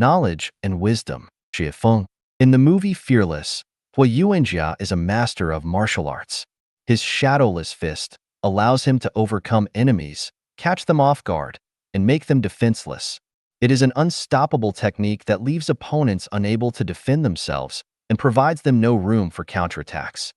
knowledge, and wisdom. Xie Feng. In the movie Fearless, Hua Yuanjia is a master of martial arts. His shadowless fist allows him to overcome enemies, catch them off guard, and make them defenseless. It is an unstoppable technique that leaves opponents unable to defend themselves and provides them no room for counterattacks.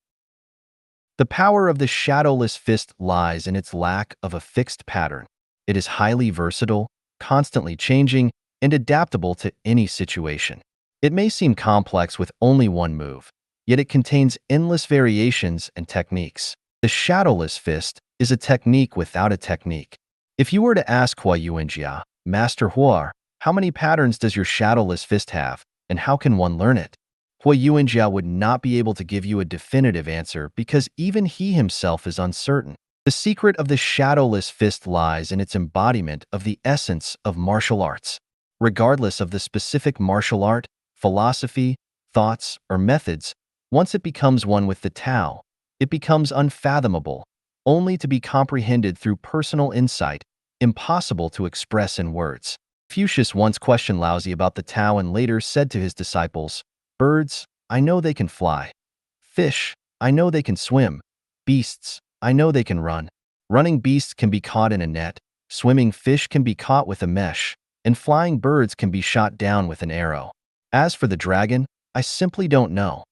The power of the shadowless fist lies in its lack of a fixed pattern. It is highly versatile, constantly changing, and adaptable to any situation. It may seem complex with only one move, yet it contains endless variations and techniques. The shadowless fist is a technique without a technique. If you were to ask Hua Yuanjia, Master Hua, how many patterns does your shadowless fist have, and how can one learn it? Hua Yuanjia would not be able to give you a definitive answer because even he himself is uncertain. The secret of the shadowless fist lies in its embodiment of the essence of martial arts. Regardless of the specific martial art, philosophy, thoughts, or methods, once it becomes one with the Tao, it becomes unfathomable, only to be comprehended through personal insight, impossible to express in words. Confucius once questioned Laozi about the Tao and later said to his disciples, "Birds, I know they can fly. Fish, I know they can swim. Beasts, I know they can run. Running beasts can be caught in a net, swimming fish can be caught with a mesh, and flying birds can be shot down with an arrow. As for the dragon, I simply don't know.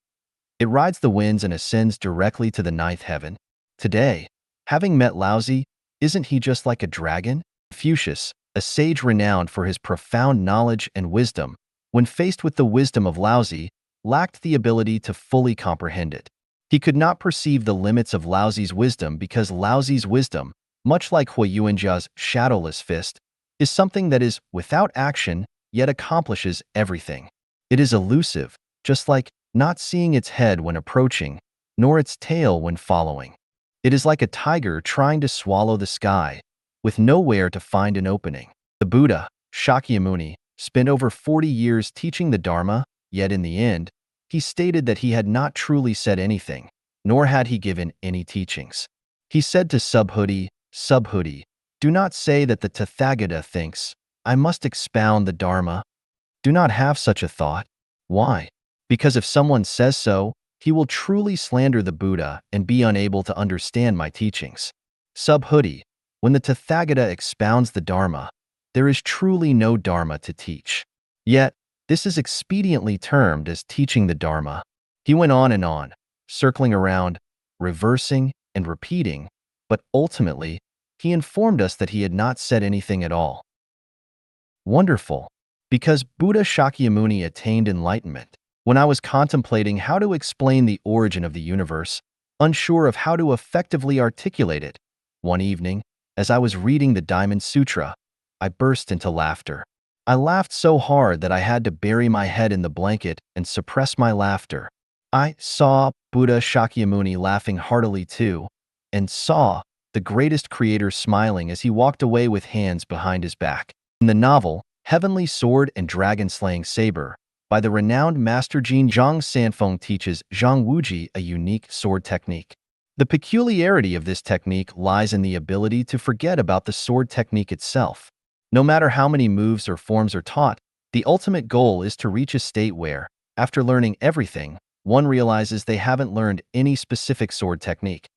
It rides the winds and ascends directly to the ninth heaven." Today, having met Laozi, isn't he just like a dragon? Confucius, a sage renowned for his profound knowledge and wisdom, when faced with the wisdom of Laozi, lacked the ability to fully comprehend it. He could not perceive the limits of Laozi's wisdom because Laozi's wisdom, much like Hua Yuanjia's shadowless fist, is something that is without action yet accomplishes everything. It is elusive, just like not seeing its head when approaching, nor its tail when following. It is like a tiger trying to swallow the sky, with nowhere to find an opening. The Buddha, Shakyamuni, spent over 40 years teaching the Dharma, yet in the end, he stated that he had not truly said anything, nor had he given any teachings. He said to Subhuti, "Subhuti, do not say that the Tathagata thinks, I must expound the Dharma. Do not have such a thought." Why? Because if someone says so, he will truly slander the Buddha and be unable to understand my teachings. Subhuti, when the Tathagata expounds the Dharma, there is truly no Dharma to teach. Yet, this is expediently termed as teaching the Dharma. He went on, circling around, reversing, and repeating, but ultimately, he informed us that he had not said anything at all. Wonderful, because Buddha Shakyamuni attained enlightenment. When I was contemplating how to explain the origin of the universe, unsure of how to effectively articulate it, one evening, as I was reading the Diamond Sutra, I burst into laughter. I laughed so hard that I had to bury my head in the blanket and suppress my laughter. I saw Buddha Shakyamuni laughing heartily too, and saw the greatest creator smiling as he walked away with hands behind his back. In the novel, Heavenly Sword and Dragon-Slaying Saber, by the renowned Master Jin Zhang Sanfeng teaches Zhang Wuji a unique sword technique. The peculiarity of this technique lies in the ability to forget about the sword technique itself. No matter how many moves or forms are taught, the ultimate goal is to reach a state where, after learning everything, one realizes they haven't learned any specific sword technique.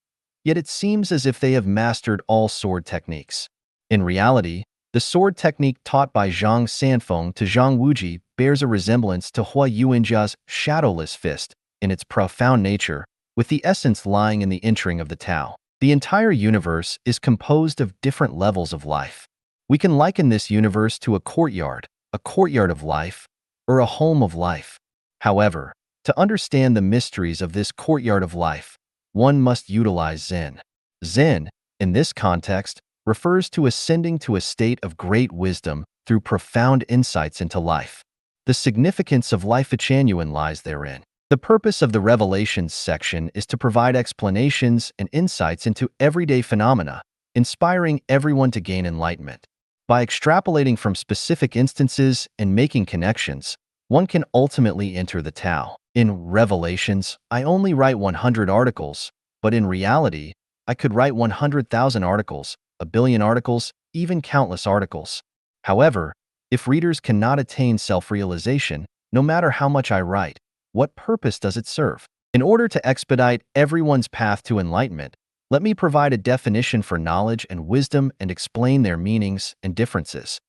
Yet it seems as if they have mastered all sword techniques. In reality, the sword technique taught by Zhang Sanfeng to Zhang Wuji bears a resemblance to Hua Yuanjia's shadowless fist in its profound nature, with the essence lying in the entering of the Tao. The entire universe is composed of different levels of life. We can liken this universe to a courtyard of life, or a home of life. However, to understand the mysteries of this courtyard of life, one must utilize Zen. Zen, in this context, refers to ascending to a state of great wisdom through profound insights into life. The significance of life genuine lies therein. The purpose of the Revelations section is to provide explanations and insights into everyday phenomena, inspiring everyone to gain enlightenment. By extrapolating from specific instances and making connections, one can ultimately enter the Tao. In Revelations, I only write 100 articles, but in reality, I could write 100,000 articles, a billion articles, even countless articles. However, If readers cannot attain self-realization, no matter how much I write, what purpose does it serve? In order to expedite everyone's path to enlightenment, let me provide a definition for knowledge and wisdom and explain their meanings and differences.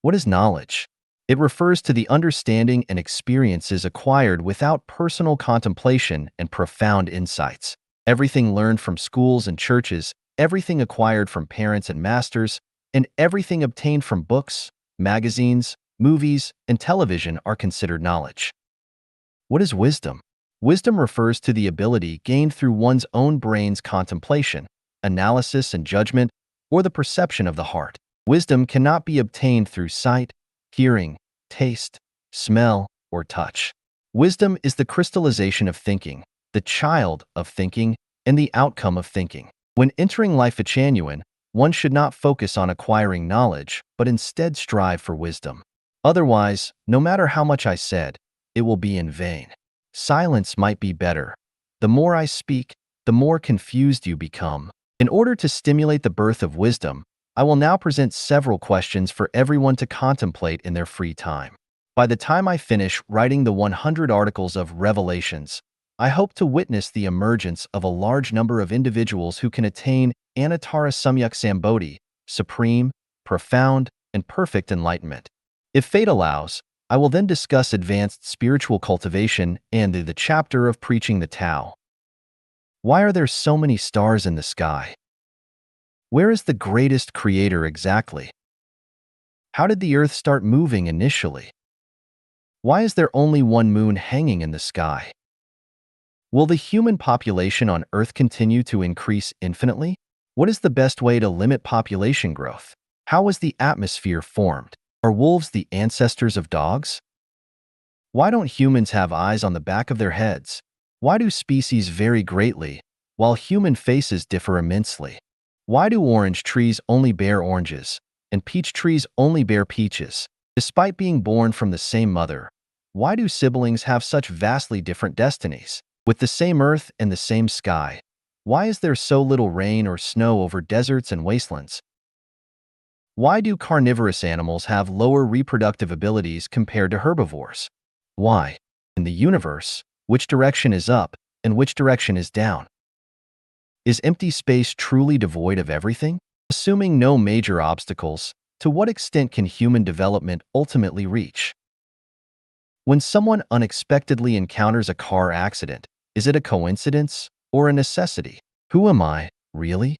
What is knowledge? It refers to the understanding and experiences acquired without personal contemplation and profound insights. Everything learned from schools and churches, everything acquired from parents and masters, and everything obtained from books, magazines, movies, and television are considered knowledge. What is wisdom? Wisdom refers to the ability gained through one's own brain's contemplation, analysis and judgment, or the perception of the heart. Wisdom cannot be obtained through sight, hearing, taste, smell, or touch. Wisdom is the crystallization of thinking, the child of thinking, and the outcome of thinking. When entering life genuine, one should not focus on acquiring knowledge, but instead strive for wisdom. Otherwise, no matter how much I said, it will be in vain. Silence might be better. The more I speak, the more confused you become. In order to stimulate the birth of wisdom, I will now present several questions for everyone to contemplate in their free time. By the time I finish writing the 100 articles of Revelations, I hope to witness the emergence of a large number of individuals who can attain Anuttara Samyak Sambodhi, supreme, profound, and perfect enlightenment. If fate allows, I will then discuss advanced spiritual cultivation and the chapter of preaching the Tao. Why are there so many stars in the sky? Where is the greatest creator exactly? How did the earth start moving initially? Why is there only one moon hanging in the sky? Will the human population on Earth continue to increase infinitely? What is the best way to limit population growth? How was the atmosphere formed? Are wolves the ancestors of dogs? Why don't humans have eyes on the back of their heads? Why do species vary greatly, while human faces differ immensely? Why do orange trees only bear oranges, and peach trees only bear peaches? Despite being born from the same mother, why do siblings have such vastly different destinies? With the same earth and the same sky, why is there so little rain or snow over deserts and wastelands? Why do carnivorous animals have lower reproductive abilities compared to herbivores? Why? In the universe, which direction is up and which direction is down? Is empty space truly devoid of everything? Assuming no major obstacles, to what extent can human development ultimately reach? When someone unexpectedly encounters a car accident, is it a coincidence or a necessity? Who am I, really?